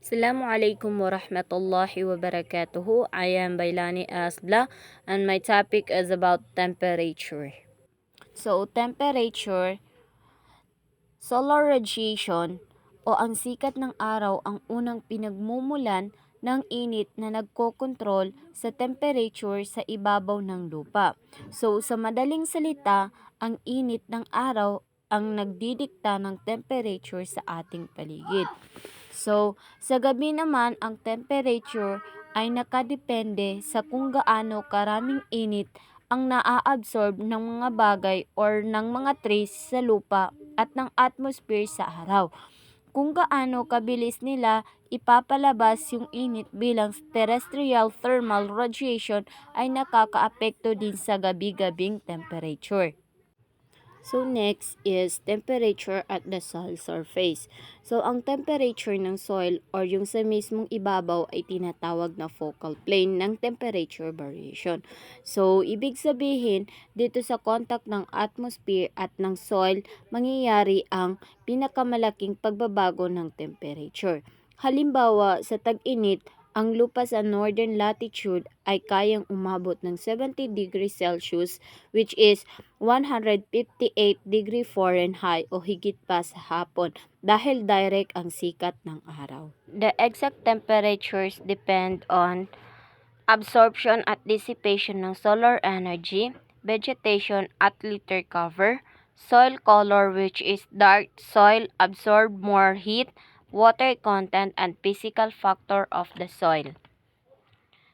Assalamualaikum warahmatullahi wabarakatuh. I am Bailani Asbla and my topic is about temperature. So, temperature, solar radiation o ang sikat ng araw ang unang pinagmumulan ng init na nagkokontrol sa temperature sa ibabaw ng lupa. So, sa madaling salita, ang init ng araw ang nagdidikta ng temperature sa ating paligid. So, sa gabi naman, ang temperature ay nakadepende sa kung gaano karaming init ang naa-absorb ng mga bagay or ng mga trace sa lupa at ng atmosphere sa araw. Kung gaano kabilis nila ipapalabas yung init bilang terrestrial thermal radiation ay nakakaapekto din sa gabi-gabing temperature. So next is temperature at the soil surface. So ang temperature ng soil or yung sa mismong ibabaw ay tinatawag na focal plane ng temperature variation. So ibig sabihin dito sa contact ng atmosphere at ng soil mangyayari ang pinakamalaking pagbabago ng temperature. Halimbawa sa tag-init, ang lupa sa northern latitude ay kayang umabot ng 70 degrees Celsius which is 158 degree Fahrenheit o higit pa sa hapon dahil direct ang sikat ng araw. The exact temperatures depend on absorption at dissipation ng solar energy, vegetation at litter cover, soil color which is dark soil absorb more heat, water content and physical factor of the soil.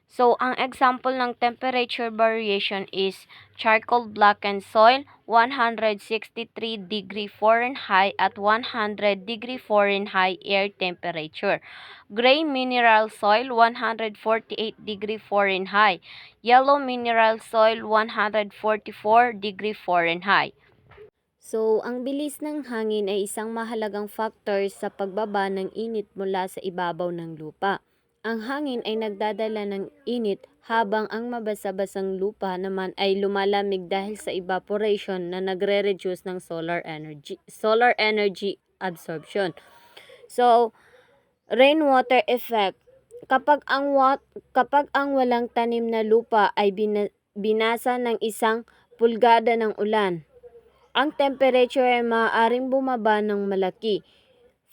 So, ang example ng temperature variation is charcoal blackened soil, 163 degree Fahrenheit at 100 degree Fahrenheit air temperature. Gray mineral soil, 148 degree Fahrenheit. Yellow mineral soil, 144 degree Fahrenheit. So, ang bilis ng hangin ay isang mahalagang factor sa pagbaba ng init mula sa ibabaw ng lupa. Ang hangin ay nagdadala ng init habang ang mabasa-basang lupa naman ay lumalamig dahil sa evaporation na nagre-reduce ng solar energy absorption. So, rainwater effect. Kapag ang walang tanim na lupa ay binasa ng 1 pulgada ng ulan, ang temperature ay maaaring bumaba ng malaki.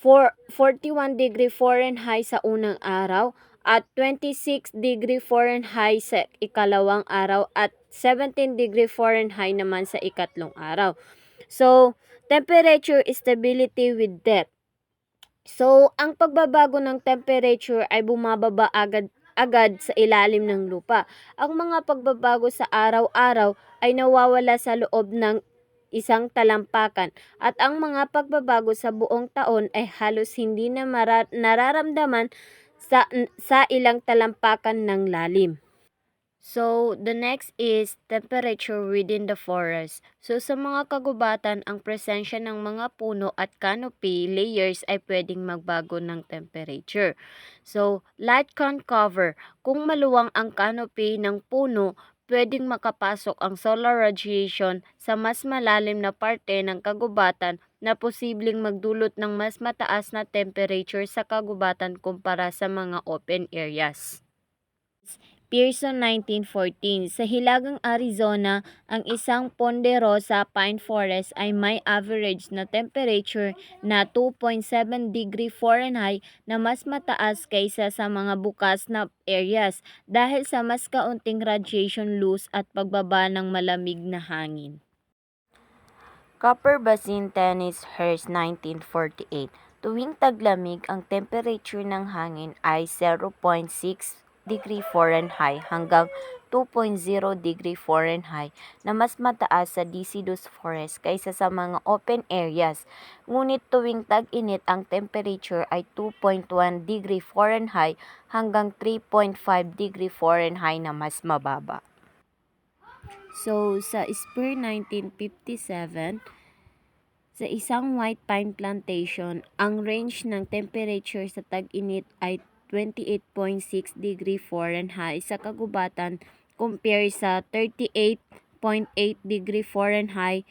41 degree Fahrenheit sa unang araw at 26 degree Fahrenheit sa ikalawang araw at 17 degree Fahrenheit naman sa ikatlong araw. So, temperature stability with depth. So, ang pagbabago ng temperature ay bumababa agad sa ilalim ng lupa. Ang mga pagbabago sa araw-araw ay nawawala sa loob ng isang talampakan at ang mga pagbabago sa buong taon ay halos hindi na nararamdaman sa ilang talampakan ng lalim. So, the next is temperature within the forest. So, sa mga kagubatan, ang presensya ng mga puno at canopy layers ay pwedeng magbago ng temperature. So, light can cover. Kung maluwang ang canopy ng puno, pwedeng makapasok ang solar radiation sa mas malalim na parte ng kagubatan na posibleng magdulot ng mas mataas na temperature sa kagubatan kumpara sa mga open areas. Pearson 1914. Sa Hilagang Arizona, ang isang ponderosa pine forest ay may average na temperature na 2.7 degree Fahrenheit na mas mataas kaysa sa mga bukas na areas dahil sa mas kaunting radiation loss at pagbaba ng malamig na hangin. Copper Basin Tennis Hearst 1948. Tuwing taglamig, ang temperature ng hangin ay 0.6 degree Fahrenheit hanggang 2.0 degree Fahrenheit na mas mataas sa deciduous forest kaysa sa mga open areas. Ngunit tuwing tag-init, ang temperature ay 2.1 degree Fahrenheit hanggang 3.5 degree Fahrenheit na mas mababa. So, sa Spring 1957, sa isang white pine plantation, ang range ng temperature sa tag-init ay 28.6 degree Fahrenheit sa kagubatan compare sa 38.8 degree Fahrenheit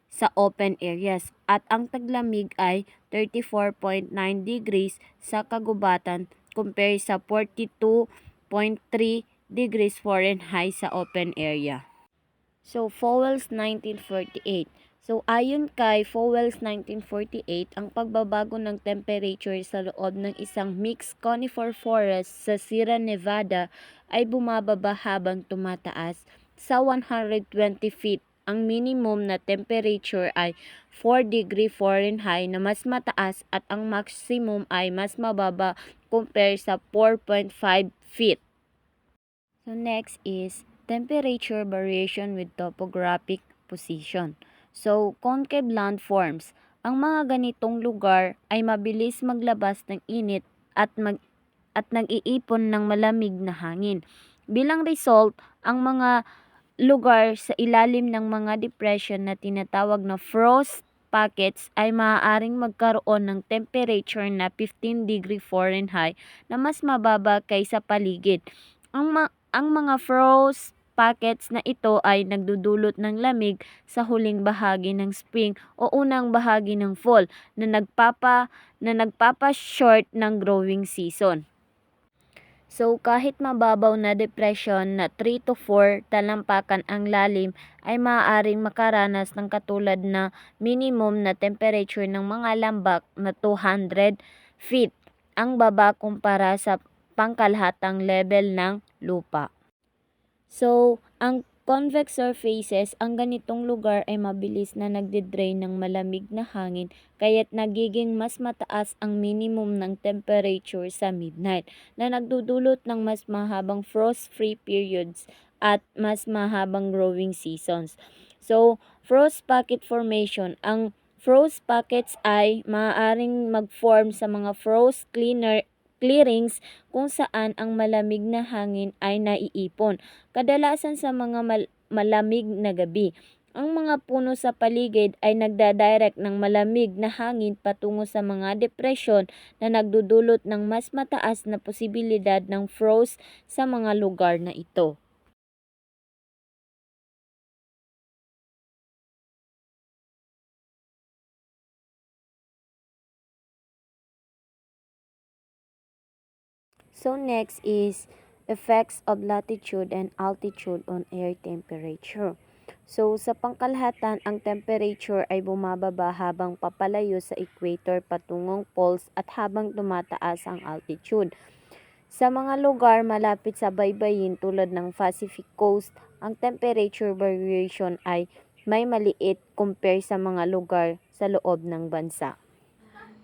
sa open areas at ang taglamig ay 34.9 degrees sa kagubatan compare sa 42.3 degrees Fahrenheit sa open area. So, Fowles 1948. So, ayon kay Fowles 1948, ang pagbabago ng temperature sa loob ng isang mixed conifer forest sa Sierra Nevada ay bumababa habang tumataas. Sa 120 feet, ang minimum na temperature ay 4 degree Fahrenheit na mas mataas at ang maximum ay mas mababa compare sa 4.5 feet. So next is temperature variation with topographic position. So concave landforms. Ang mga ganitong lugar ay mabilis maglabas ng init at nag-iipon ng malamig na hangin. Bilang result, ang mga lugar sa ilalim ng mga depression na tinatawag na frost pockets ay maaaring magkaroon ng temperature na 15 degree Fahrenheit na mas mababa kaysa paligid. Ang mga frost pockets na ito ay nagdudulot ng lamig sa huling bahagi ng spring o unang bahagi ng fall na nagpapa-short ng growing season. So kahit mababaw na depression na 3 to 4 talampakan ang lalim ay maaaring makaranas ng katulad na minimum na temperature ng mga lambak na 200 feet ang baba kumpara sa pangkalahatang level ng lupa. So, ang convex surfaces, ang ganitong lugar ay mabilis na nagde-drain ng malamig na hangin kaya't nagiging mas mataas ang minimum ng temperature sa midnight na nagdudulot ng mas mahabang frost-free periods at mas mahabang growing seasons. So, frost pocket formation. Ang frost pockets ay maaaring mag-form sa mga frost clearings kung saan ang malamig na hangin ay naiipon, kadalasan sa mga malamig na gabi. Ang mga puno sa paligid ay nagdadirect ng malamig na hangin patungo sa mga depresyon na nagdudulot ng mas mataas na posibilidad ng frost sa mga lugar na ito. So next is effects of latitude and altitude on air temperature. So sa pangkalahatan, ang temperature ay bumababa habang papalayo sa equator patungong poles at habang tumataas ang altitude. Sa mga lugar malapit sa baybayin tulad ng Pacific Coast, ang temperature variation ay may maliit compare sa mga lugar sa loob ng bansa.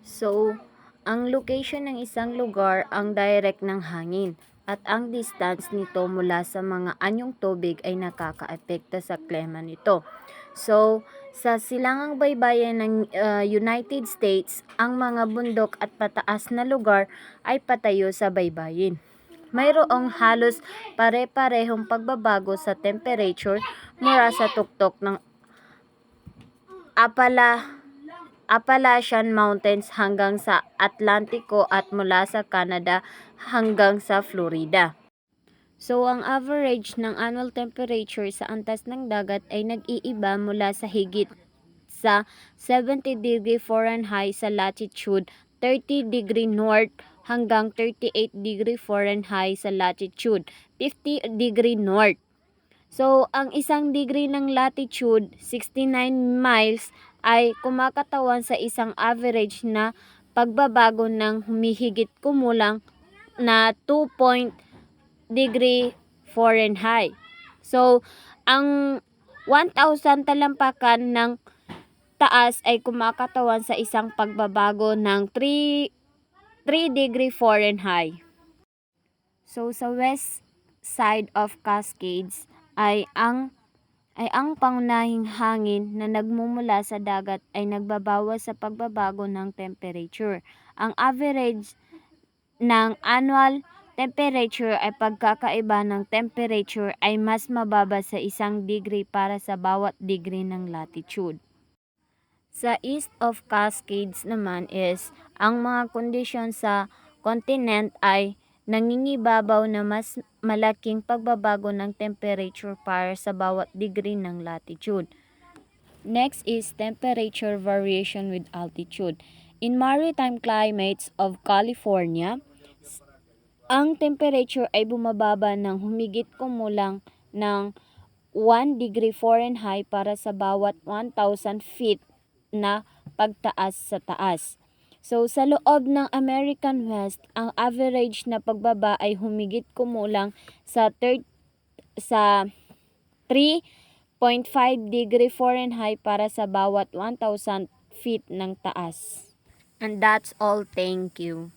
So, ang location ng isang lugar ang direct ng hangin at ang distance nito mula sa mga anyong tubig ay nakakaapekto sa klima nito. So, sa silangang baybayin ng United States, ang mga bundok at pataas na lugar ay patayo sa baybayin. Mayroong halos pare-parehong pagbabago sa temperature mula sa tuktok ng Appalachian Mountains hanggang sa Atlantiko at mula sa Canada hanggang sa Florida. So, ang average ng annual temperature sa antas ng dagat ay nag-iiba mula sa higit sa 70 degree Fahrenheit sa latitude, 30 degree north hanggang 38 degree Fahrenheit sa latitude, 50 degree north. So, ang 1 degree ng latitude, 69 miles, ay kumakatawan sa isang average na pagbabago ng humihigit kumulang na 2 degree Fahrenheit. So, ang 1,000 talampakan ng taas ay kumakatawan sa isang pagbabago ng 3 degree Fahrenheit. So, sa west side of Cascades ay ang pangunahing hangin na nagmumula sa dagat ay nagbabawas sa pagbabago ng temperature. Ang average ng annual temperature ay pagkakaiba ng temperature ay mas mababa sa 1 degree para sa bawat degree ng latitude. Sa east of Cascades naman is ang mga kondisyon sa continent ay nangingibabaw na mas malaking pagbabago ng temperature para sa bawat degree ng latitude. Next is temperature variation with altitude. In maritime climates of California, ang temperature ay bumababa ng humigit kumulang ng 1 degree Fahrenheit para sa bawat 1,000 feet na pagtaas sa taas. So, sa loob ng American West, ang average na pagbaba ay humigit kumulang sa 3.5 degree Fahrenheit para sa bawat 1,000 feet ng taas. And that's all. Thank you.